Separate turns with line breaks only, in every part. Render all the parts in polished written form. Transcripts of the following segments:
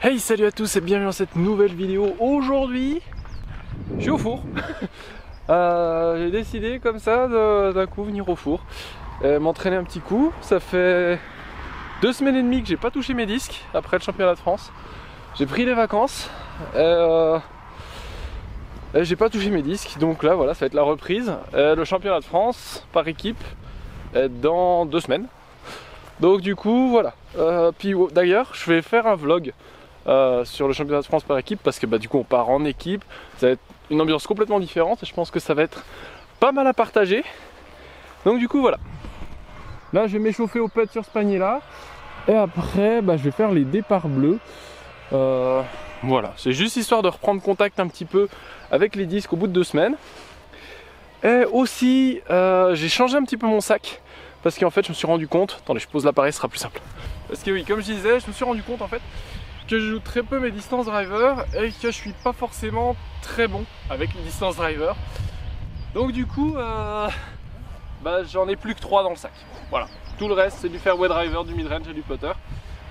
Hey, salut à tous et bienvenue dans cette nouvelle vidéo. Aujourd'hui, je suis au four. J'ai décidé comme ça d'un coup venir au four, m'entraîner un petit coup. Ça fait 2 semaines et demie que j'ai pas touché mes disques après le championnat de France. J'ai pris des vacances. J'ai pas touché mes disques, donc là voilà, ça va être la reprise. Le championnat de France par équipe dans 2 semaines. Donc du coup voilà. Puis d'ailleurs, je vais faire un vlog sur le championnat de France par équipe parce que du coup on part en équipe, ça va être une ambiance complètement différente et je pense que ça va être pas mal à partager. Donc du coup voilà. Là je vais m'échauffer au putt sur ce panier là et après je vais faire les départs bleus. Voilà, c'est juste histoire de reprendre contact un petit peu avec les disques au bout de 2 semaines. Et aussi j'ai changé un petit peu mon sac parce qu'en fait je me suis rendu compte, attendez je pose l'appareil, ce sera plus simple. Parce que oui, comme je disais, je me suis rendu compte en fait que je joue très peu mes distance drivers et que je suis pas forcément très bon avec les distance drivers. Donc du coup, j'en ai plus que 3 dans le sac. Voilà, tout le reste c'est du fairway driver, du mid-range et du putter.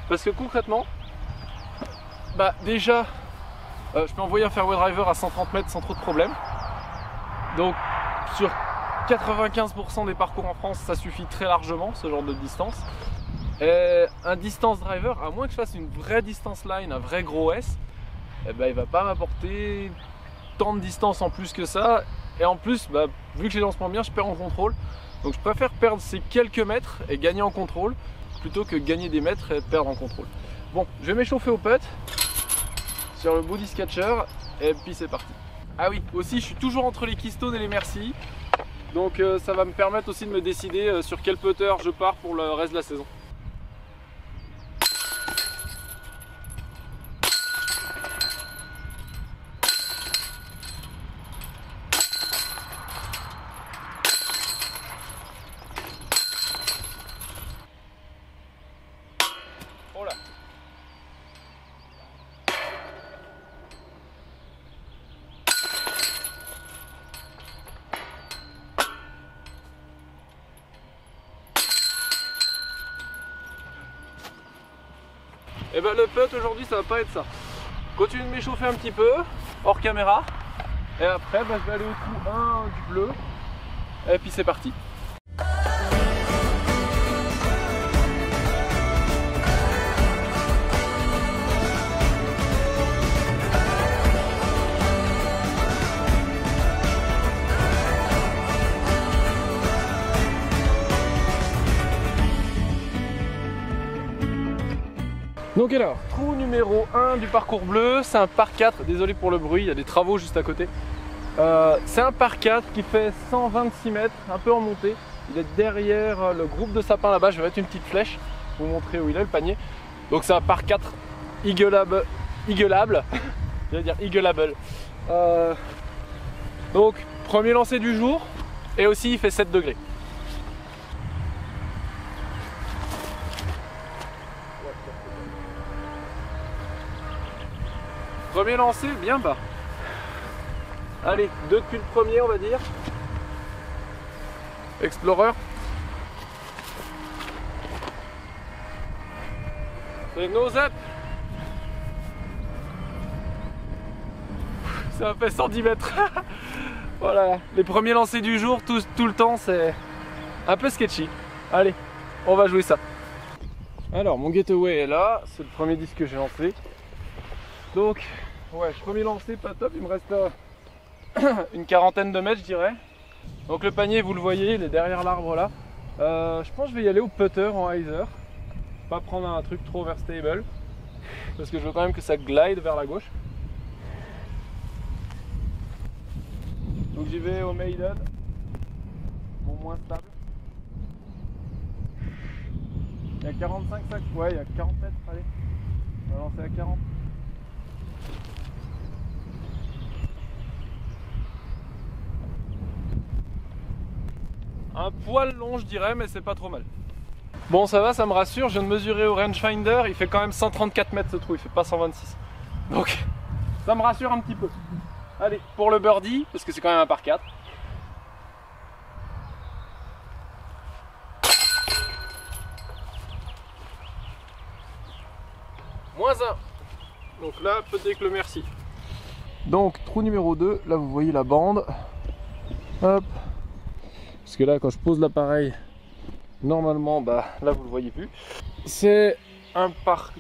Parce que concrètement, déjà, je peux envoyer un fairway driver à 130 mètres sans trop de problème. Donc sur 95% des parcours en France, ça suffit très largement ce genre de distance. Et un distance driver, à moins que je fasse une vraie distance line, un vrai gros S, il va pas m'apporter tant de distance en plus que ça. Et en plus, vu que j'ai lancement bien, je perds en contrôle. Donc je préfère perdre ces quelques mètres et gagner en contrôle plutôt que gagner des mètres et perdre en contrôle. Bon, je vais m'échauffer au putt sur le booty catcher et puis c'est parti. Ah oui, aussi je suis toujours entre les Keystone et les Merci. Donc ça va me permettre aussi de me décider sur quel putter je pars pour le reste de la saison. Oh là. Et le putt aujourd'hui ça va pas être ça. Continue de m'échauffer un petit peu, hors caméra. Et après je vais aller au trou 1 du bleu. Et puis c'est parti. Donc alors, trou numéro 1 du parcours bleu, c'est un par 4, désolé pour le bruit, il y a des travaux juste à côté. C'est un par 4 qui fait 126 mètres, un peu en montée. Il est derrière le groupe de sapins là-bas, je vais mettre une petite flèche pour vous montrer où il est le panier. Donc c'est un par 4 eagleable, je vais dire eagleable. Donc premier lancer du jour et aussi il fait 7 degrés. Premier lancé, bien bas. Allez, 2 depuis le premier, on va dire. Explorer. C'est nose up. Ça fait 110 mètres. Voilà, les premiers lancers du jour, tout le temps, c'est un peu sketchy. Allez, on va jouer ça. Alors, mon getaway est là. C'est le premier disque que j'ai lancé. Donc, ouais, premier lancé, pas top, il me reste une quarantaine de mètres, je dirais. Donc le panier, vous le voyez, il est derrière l'arbre là. Je pense que je vais y aller au putter en hyzer. Pas prendre un truc trop overstable, parce que je veux quand même que ça glide vers la gauche. Donc j'y vais au maiden, bon, moins stable. Il y a 45 sacs, ouais, il y a 40 mètres, allez. On va lancer à 40. Un poil long je dirais, mais c'est pas trop mal. Bon ça va, ça me rassure, je viens de mesurer au rangefinder, il fait quand même 134 mètres ce trou, il fait pas 126. Donc ça me rassure un petit peu. Allez, pour le birdie, parce que c'est quand même un par 4. -1. Donc là, peut-être que le merci. Donc trou numéro 2, là vous voyez la bande. Hop. Parce que là quand je pose l'appareil, normalement, bah là vous le voyez plus. C'est un par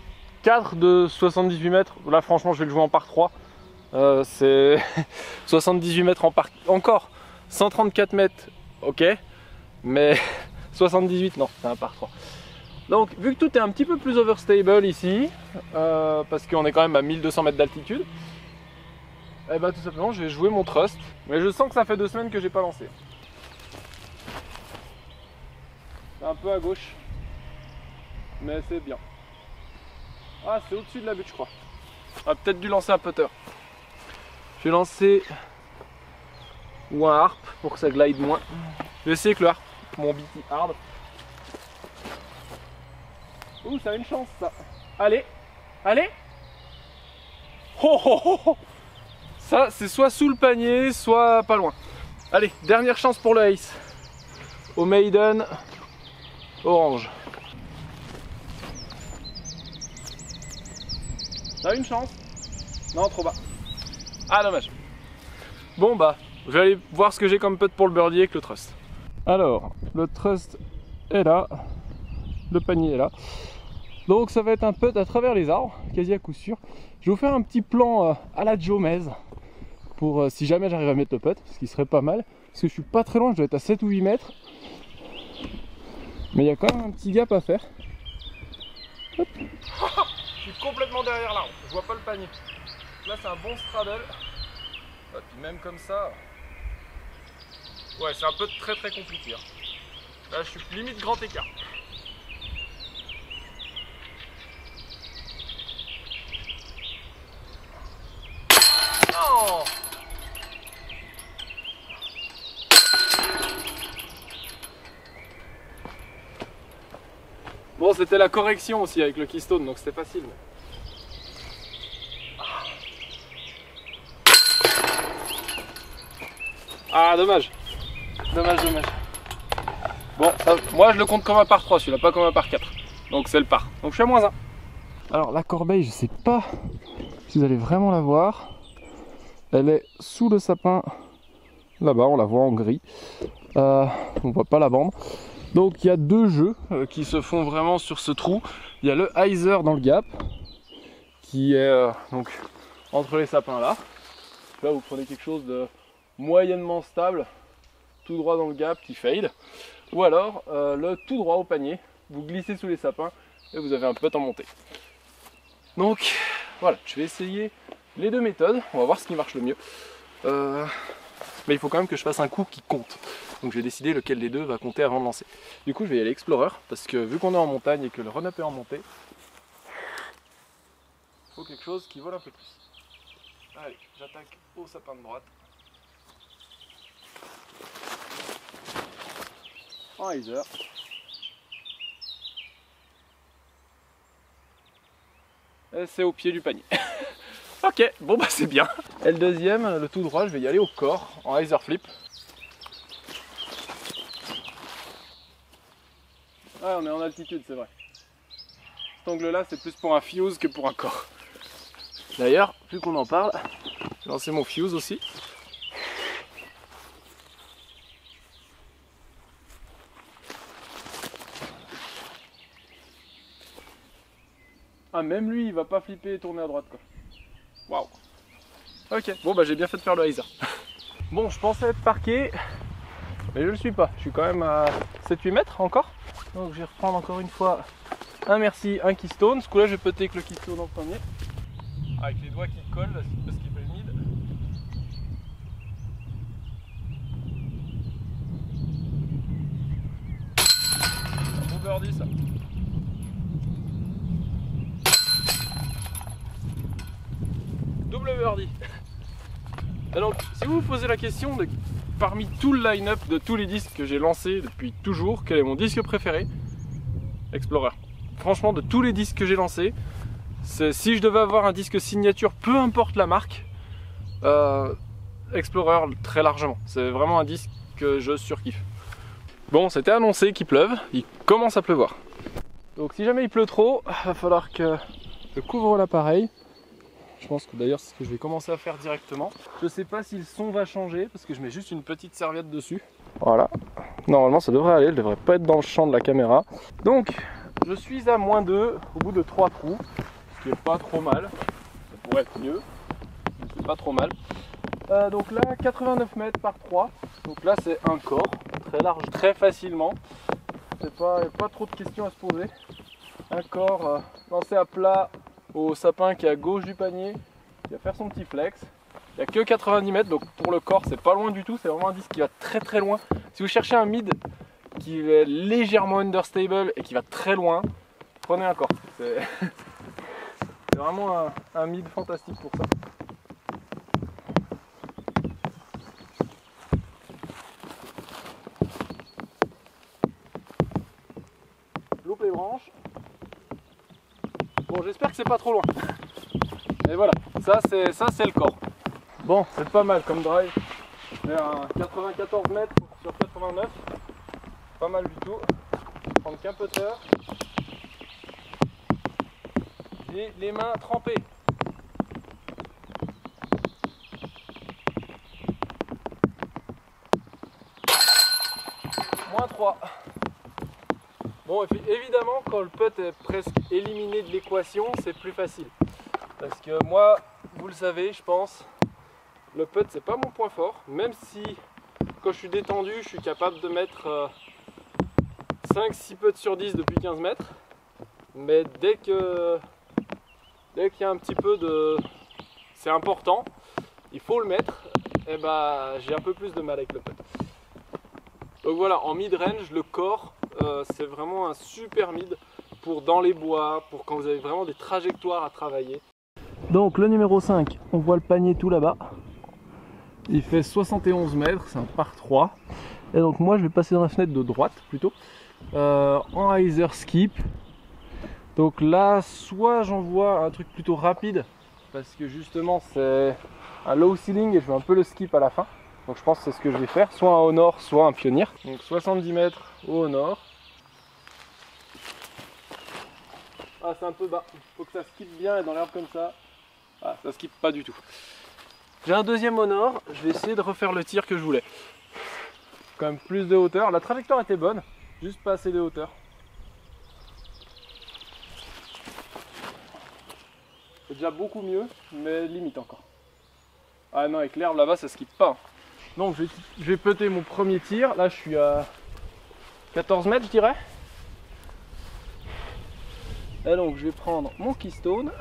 4 de 78 mètres. Là franchement je vais le jouer en par 3. C'est 78 mètres en par... Encore 134 mètres, ok. Mais 78, non, c'est un par 3. Donc vu que tout est un petit peu plus overstable ici, parce qu'on est quand même à 1200 mètres d'altitude, et bah tout simplement je vais jouer mon trust. Mais je sens que ça fait 2 semaines que j'ai pas lancé. C'est un peu à gauche, mais c'est bien. Ah, c'est au-dessus de la butte je crois. On a peut-être dû lancer un putter. Je vais lancer ou un harp pour que ça glide moins. Je vais essayer avec le harp, mon BT hard. Ouh, ça a une chance ça. Allez, allez. Oh, oh, oh, oh. Ça, c'est soit sous le panier, soit pas loin. Allez, dernière chance pour le ace. Au maiden, orange. T'as une chance? Non, trop bas. Ah, dommage. Bon bah, je vais aller voir ce que j'ai comme putt pour le birdie avec le trust. Alors, le trust est là. Le panier est là. Donc ça va être un putt à travers les arbres, quasi à coup sûr. Je vais vous faire un petit plan à la Jomez pour si jamais j'arrive à mettre le putt, ce qui serait pas mal. Parce que je suis pas très loin, je dois être à 7 ou 8 mètres. Mais il y a quand même un petit gap à faire. Hop. Je suis complètement derrière l'arbre, je vois pas le panier. Là c'est un bon straddle. Et puis même comme ça, ouais c'est un peu très compliqué. Là je suis limite grand écart. Non. Bon c'était la correction aussi avec le keystone donc c'était facile. Ah dommage. Dommage. Bon, ça, moi je le compte comme un par 3, celui-là, pas comme un par 4. Donc c'est le par. Donc je suis à -1. Alors la corbeille, je sais pas si vous allez vraiment la voir. Elle est sous le sapin. Là-bas, on la voit en gris. On voit pas la bande. Donc il y a 2 jeux qui se font vraiment sur ce trou. Il y a le hyzer dans le gap, qui est donc entre les sapins là. Là vous prenez quelque chose de moyennement stable, tout droit dans le gap qui fade, ou alors le tout droit au panier, vous glissez sous les sapins et vous avez un putt en montée. Donc voilà, je vais essayer les 2 méthodes, on va voir ce qui marche le mieux. Mais il faut quand même que je fasse un coup qui compte. Donc je vais décider lequel des 2 va compter avant de lancer. Du coup je vais y aller Explorer, parce que vu qu'on est en montagne et que le run-up est en montée, il faut quelque chose qui vole un peu plus. Allez, j'attaque au sapin de droite. En hyzer. Et c'est au pied du panier. Ok, bon bah c'est bien. Et le deuxième, le tout droit, je vais y aller au corps, en hyzer flip. Ah, on est en altitude, c'est vrai. Cet angle-là, c'est plus pour un fuse que pour un corps. D'ailleurs, vu qu'on en parle, je vais lancer mon fuse aussi. Ah, même lui, il va pas flipper et tourner à droite, quoi. Waouh. Ok, bon bah j'ai bien fait de faire le hyzer. Bon, je pensais être parqué, mais je le suis pas. Je suis quand même à 7-8 mètres encore. Donc je vais reprendre encore une fois un merci, un keystone. Ce coup-là, je vais péter avec le keystone en premier. Avec les doigts qui collent, parce qu'il fait humide. Un bon birdie ça. Double birdie. Et donc, si vous vous posez la question de parmi tout le line-up de tous les disques que j'ai lancés depuis toujours, quel est mon disque préféré? Explorer. Franchement, de tous les disques que j'ai lancés, si je devais avoir un disque signature, peu importe la marque, Explorer très largement. C'est vraiment un disque que je surkiffe. Bon, c'était annoncé qu'il pleuve, il commence à pleuvoir. Donc si jamais il pleut trop, il va falloir que je couvre l'appareil Je pense que d'ailleurs c'est ce que je vais commencer à faire directement. Je sais pas si le son va changer parce que je mets juste une petite serviette dessus. Voilà. Normalement ça devrait aller, je devrais pas être dans le champ de la caméra. Donc je suis à -2 au bout de 3 trous, ce qui est pas trop mal. Ça pourrait être mieux, mais c'est pas trop mal. Donc là 89 mètres par 3. Donc là c'est un corps, très large, très facilement. C'est pas, y a pas trop de questions à se poser. Un corps lancé à plat au sapin qui est à gauche du panier, qui va faire son petit flex. Il n'y a que 90 mètres, donc pour le corps c'est pas loin du tout, c'est vraiment un disque qui va très très loin. Si vous cherchez un mid qui est légèrement understable et qui va très loin, prenez un corps. C'est vraiment un mid fantastique pour ça. Loupe les branches. Bon, j'espère que c'est pas trop loin. Et voilà, ça c'est le corps. Bon, c'est pas mal comme drive. J'ai un 94 mètres sur 89. Pas mal du tout. Prendre qu'un putter. Et les mains trempées. -3. Bon, évidemment, quand le putt est presque éliminé de l'équation, c'est plus facile. Parce que moi, vous le savez, je pense, le putt c'est pas mon point fort. Même si, quand je suis détendu, je suis capable de mettre 5-6 putts sur 10 depuis 15 mètres. Mais dès qu'il y a un petit peu de... c'est important, il faut le mettre, et bah j'ai un peu plus de mal avec le putt. Donc voilà, en mid-range, le corps, c'est vraiment un super mid pour dans les bois, pour quand vous avez vraiment des trajectoires à travailler. Donc le numéro 5, on voit le panier tout là-bas. Il fait 71 mètres, c'est un par 3. Et donc moi je vais passer dans la fenêtre de droite plutôt, en riser skip. Donc là, soit j'envoie un truc plutôt rapide, parce que justement c'est un low ceiling et je veux un peu le skip à la fin. Donc je pense que c'est ce que je vais faire, soit un au nord, soit un pionnier. Donc 70 mètres au nord. Ah, c'est un peu bas, il faut que ça skip bien et dans l'herbe comme ça. Ah, ça skip pas du tout. J'ai un deuxième au nord, je vais essayer de refaire le tir que je voulais. Quand même plus de hauteur, la trajectoire était bonne, juste pas assez de hauteur. C'est déjà beaucoup mieux, mais limite encore. Ah non, avec l'herbe là-bas ça skip pas. Donc je vais putter mon premier tir, là je suis à 14 mètres je dirais. Et donc je vais prendre mon keystone.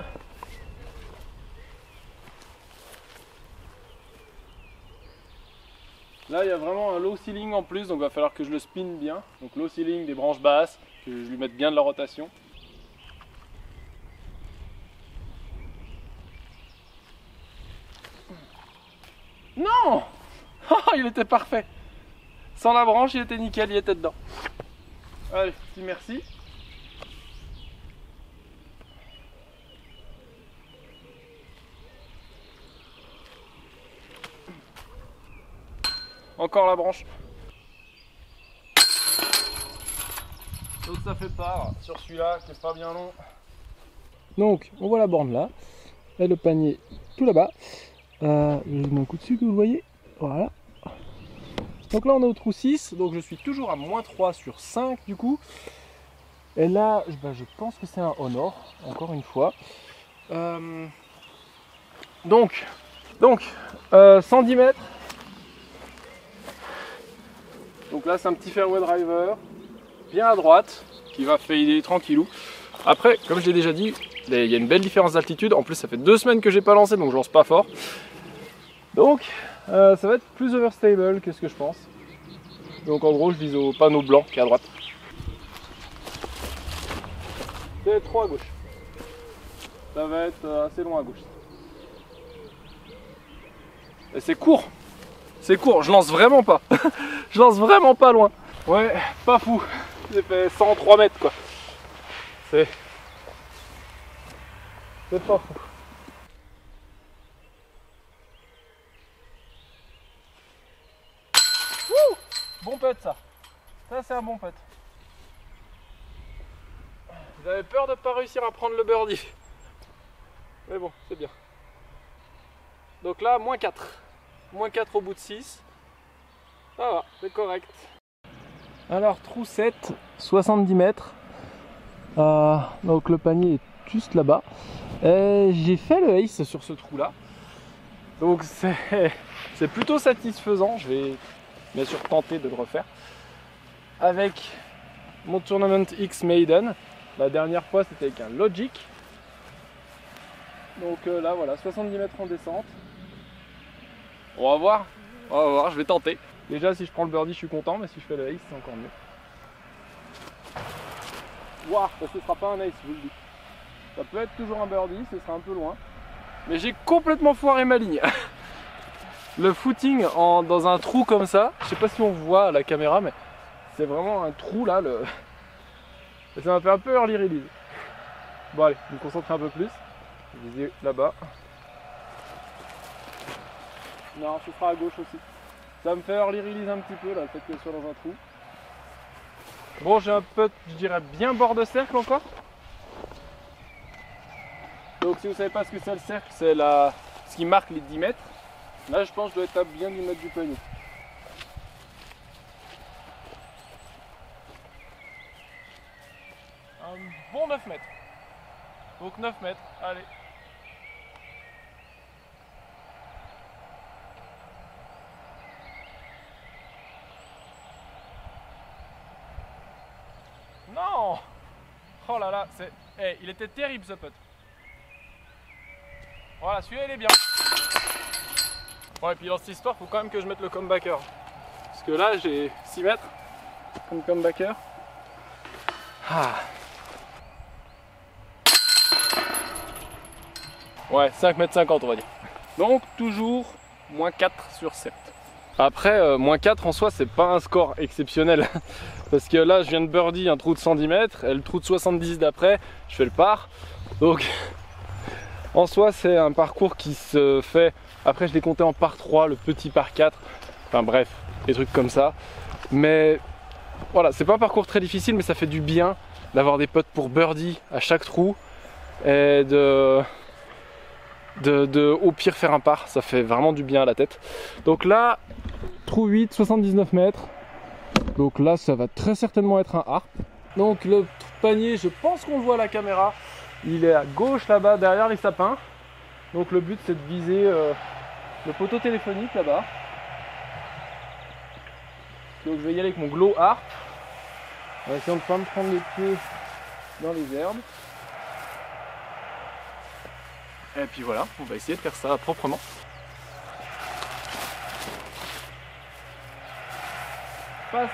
Là il y a vraiment un low ceiling en plus, donc il va falloir que je le spin bien. Donc low ceiling, des branches basses, que je lui mette bien de la rotation. Non! Oh, il était parfait! Sans la branche, il était nickel, il était dedans. Allez, petit merci. Encore la branche. Donc ça fait part sur celui-là qui est pas bien long. Donc on voit la borne là. Et le panier tout là-bas. Je mets un coup dessus que vous voyez. Voilà. Donc là on est au trou 6. Donc je suis toujours à -3 sur 5 du coup. Et là je pense que c'est un au nord. Encore une fois. Donc 110 mètres. Donc là c'est un petit fairway driver, bien à droite, qui va fader tranquillou. Après, comme je l'ai déjà dit, il y a une belle différence d'altitude. En plus ça fait 2 semaines que j'ai pas lancé, donc je lance pas fort. Donc ça va être plus overstable que ce que je pense. Donc en gros je vise au panneau blanc qui est à droite. C'est trop à gauche. Ça va être assez loin à gauche. Et c'est court. C'est court, je lance vraiment pas. Je lance vraiment pas loin. Ouais, pas fou. J'ai fait 103 mètres quoi. C'est pas fou. Wouh, bon putt ça. Ça c'est un bon putt. J'avais peur de pas réussir à prendre le birdie. Mais bon, c'est bien. Donc là, moins 4. Moins 4 au bout de 6. Ça va, c'est correct. Alors, trou 7, 70 mètres. Donc le panier est juste là-bas. J'ai fait le ace sur ce trou-là. Donc c'est plutôt satisfaisant. Je vais bien sûr tenter de le refaire. Avec mon Tournament X Maiden. La dernière fois, c'était avec un Logic. Donc là, voilà, 70 mètres en descente. On va voir, je vais tenter. Déjà, si je prends le birdie, je suis content, mais si je fais le ace, c'est encore mieux. Waouh, ça ne sera pas un ace, je vous le dis. Ça peut être toujours un birdie, ce sera un peu loin. Mais j'ai complètement foiré ma ligne. Le footing dans un trou comme ça, je sais pas si on voit à la caméra, mais c'est vraiment un trou là. Ça m'a fait un peu early release. Bon allez, je me concentre un peu plus. Viser là-bas. Non, ce sera à gauche aussi. Ça me fait early release un petit peu là, le fait qu'elle soit dans un trou. Bon, j'ai un putt, je dirais bien bord de cercle encore. Donc si vous savez pas ce que c'est le cercle, c'est ce qui marque les 10 mètres. Là je pense que je dois être à bien 10 mètres du panier. Un bon 9 mètres. Donc 9 mètres, allez. Non! Oh là là, il était terrible ce putt. Voilà, celui-là il est bien. Ouais, et puis dans cette histoire, il faut quand même que je mette le comebacker. Parce que là, j'ai 6 mètres comme comebacker. Ouais, 5,50 m on va dire. Donc toujours moins 4 sur 7. Après, moins 4 en soi, c'est pas un score exceptionnel. Parce que là, je viens de birdie un trou de 110 mètres, et le trou de 70 d'après, je fais le par. Donc, en soi, c'est un parcours qui se fait. Après, je l'ai compté en par 3, le petit par 4. Enfin bref, des trucs comme ça. Mais voilà, c'est pas un parcours très difficile, mais ça fait du bien d'avoir des putts pour birdie à chaque trou. Et au pire faire un par, ça fait vraiment du bien à la tête. Donc là, trou 8, 79 mètres. Donc là, ça va très certainement être un harp. Donc le panier, je pense qu'on le voit à la caméra. Il est à gauche là-bas, derrière les sapins. Donc le but, c'est de viser le poteau téléphonique là-bas. Donc je vais y aller avec mon glow harp. En essayant de ne pas me prendre les pieds dans les herbes. Et puis voilà, on va essayer de faire ça proprement. Passe.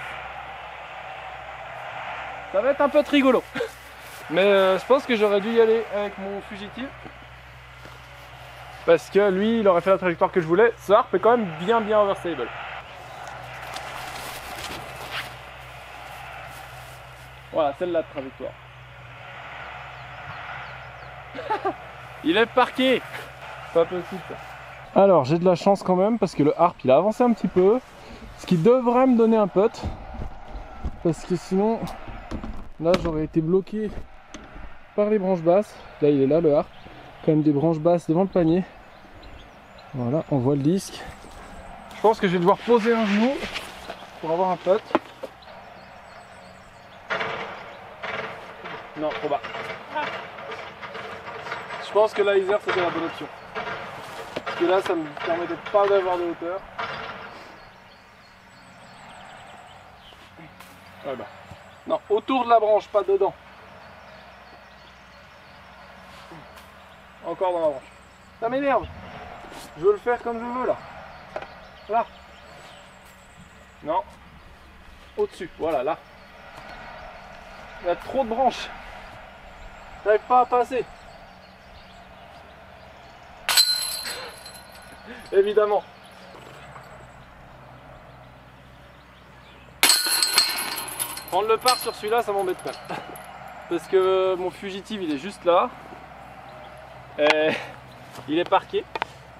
Ça va être un peu rigolo. Mais je pense que j'aurais dû y aller avec mon fugitif. Parce que lui, il aurait fait la trajectoire que je voulais. Ce harp est quand même bien overstable. Voilà, celle-là de trajectoire. Il est parqué. Pas possible ça. Alors j'ai de la chance quand même parce que le harp il a avancé un petit peu. Ce qui devrait me donner un putt. Parce que sinon, là j'aurais été bloqué par les branches basses. Là il est là le harp. Quand même des branches basses devant le panier. Voilà, on voit le disque. Je pense que je vais devoir poser un genou pour avoir un putt. Non, trop bas. Je pense que l'Iser c'était la bonne option. Parce que là ça me permettait pas d'avoir de hauteur. Ouais bah. Non, autour de la branche, pas dedans. Encore dans la branche. Ça m'énerve. Je veux le faire comme je veux là. Là. Non. Au-dessus, voilà là. Il y a trop de branches. J'arrive pas à passer. Évidemment. Prendre le par sur celui-là, ça m'embête pas. Parce que mon fugitif, il est juste là. Et il est parqué.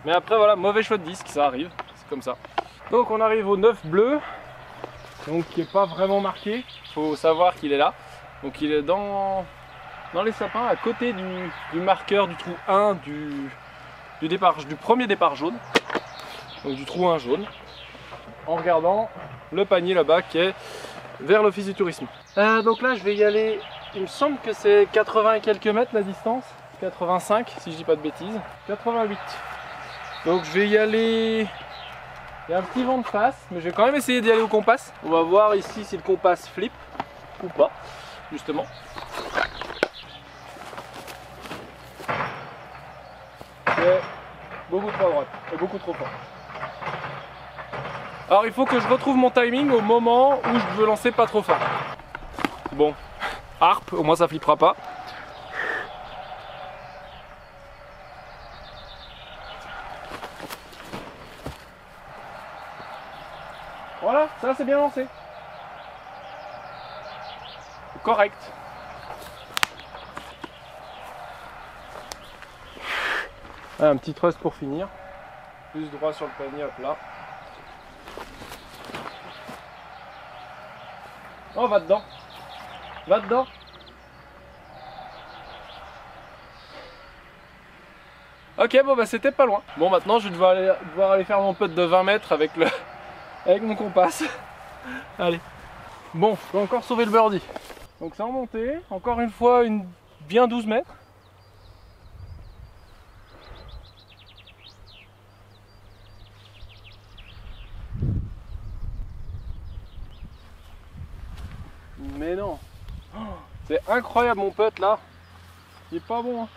Mais après, voilà, mauvais choix de disque, ça arrive. C'est comme ça. Donc, on arrive au 9 bleu. Donc, qui n'est pas vraiment marqué. Il faut savoir qu'il est là. Donc, il est dans les sapins, à côté du marqueur du trou 1 du premier départ jaune, donc du trou 1 jaune, en regardant le panier là-bas qui est vers l'office du tourisme. Donc là je vais y aller, il me semble que c'est 80 et quelques mètres la distance, 85 si je dis pas de bêtises, 88. Donc je vais y aller, il y a un petit vent de face, mais je vais quand même essayer d'y aller au compas. On va voir ici si le compas flippe ou pas, justement. C'est beaucoup trop à droite et beaucoup trop fort. Alors il faut que je retrouve mon timing au moment où je veux lancer pas trop fort. Bon, harpe, au moins ça flippera pas. Voilà, ça c'est bien lancé. Correct. Un petit thrust pour finir. Plus droit sur le panier, hop là. Oh, va dedans. Va dedans. Ok, bon bah c'était pas loin. Bon, maintenant je vais devoir aller faire mon putt de 20 mètres avec mon compas. Allez. Bon, je peux encore sauver le birdie. Donc c'est en montée. Encore une fois, bien 12 mètres. Mais non, oh, c'est incroyable mon putt là, il est pas bon hein.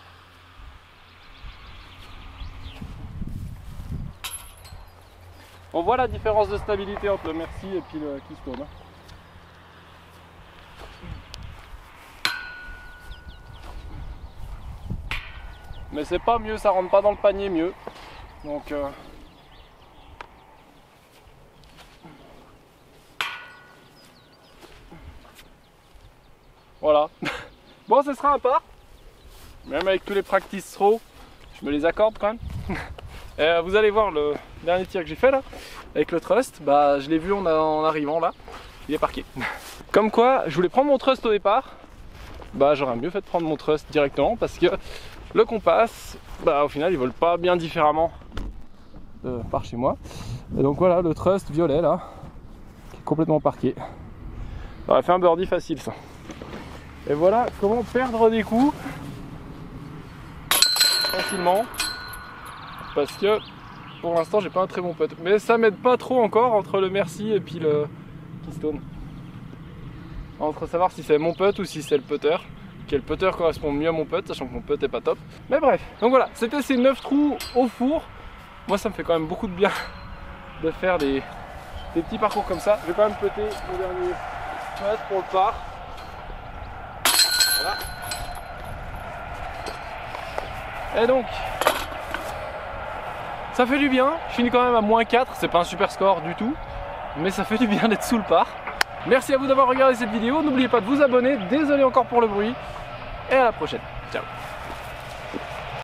On voit la différence de stabilité entre le Merci et puis le Keystone. Mais c'est pas mieux, ça rentre pas dans le panier mieux. Donc voilà. Bon, ce sera un par. Même avec tous les practice throws, je me les accorde quand même. Vous allez voir le dernier tir que j'ai fait là, avec le trust. Bah, je l'ai vu en arrivant là. Il est parqué. Comme quoi, je voulais prendre mon trust au départ. Bah, j'aurais mieux fait de prendre mon trust directement parce que le compas, bah, au final, il vole pas bien différemment par chez moi. Et donc voilà, le trust violet là, qui est complètement parqué. Ça aurait fait un birdie facile ça. Et voilà comment perdre des coups facilement, parce que pour l'instant j'ai pas un très bon putt, mais ça m'aide pas trop encore entre le Merci et puis le Keystone, entre savoir si c'est mon putt ou si c'est le putter, quel putter correspond mieux à mon putt, sachant que mon putt est pas top. Mais bref, donc voilà, c'était ces 9 trous au four. Moi ça me fait quand même beaucoup de bien de faire des petits parcours comme ça. Je vais quand même putter mon dernier putt pour le par. Voilà. Et donc ça fait du bien, je finis quand même à moins 4, c'est pas un super score du tout, mais ça fait du bien d'être sous le par. Merci à vous d'avoir regardé cette vidéo, n'oubliez pas de vous abonner, désolé encore pour le bruit, et à la prochaine, ciao.